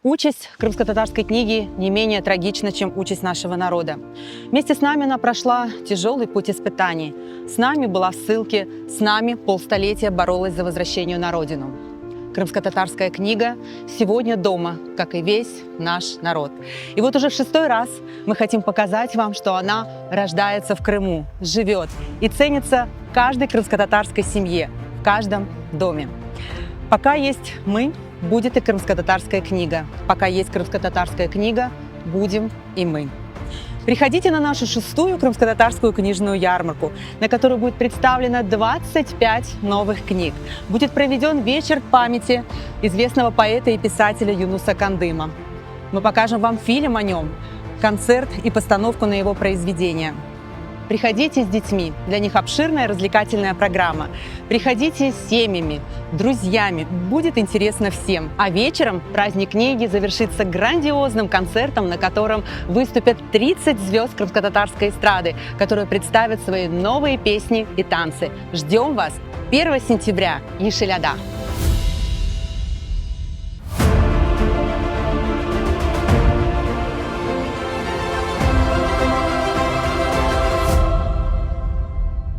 Участь крымско-татарской книги не менее трагична, чем участь нашего народа. Вместе с нами она прошла тяжелый путь испытаний. С нами была в ссылке, с нами полстолетия боролась за возвращение на родину. Крымско-татарская книга сегодня дома, как и весь наш народ. И вот уже в 6-й раз мы хотим показать вам, что она рождается в Крыму, живет и ценится в каждой крымско-татарской семье, в каждом доме. Пока есть мы, будет и крымско-татарская книга. Пока есть крымско-татарская книга, будем и мы. Приходите на нашу 6-ю крымско-татарскую книжную ярмарку, на которой будет представлено 25 новых книг. Будет проведен вечер памяти известного поэта и писателя Юнуса Кандыма. Мы покажем вам фильм о нем, концерт и постановку на его произведение. Приходите с детьми, для них обширная развлекательная программа. Приходите с семьями, друзьями, будет интересно всем. А вечером праздник книги завершится грандиозным концертом, на котором выступят 30 звезд крымско-татарской эстрады, которые представят свои новые песни и танцы. Ждем вас 1 сентября. Ешеляда!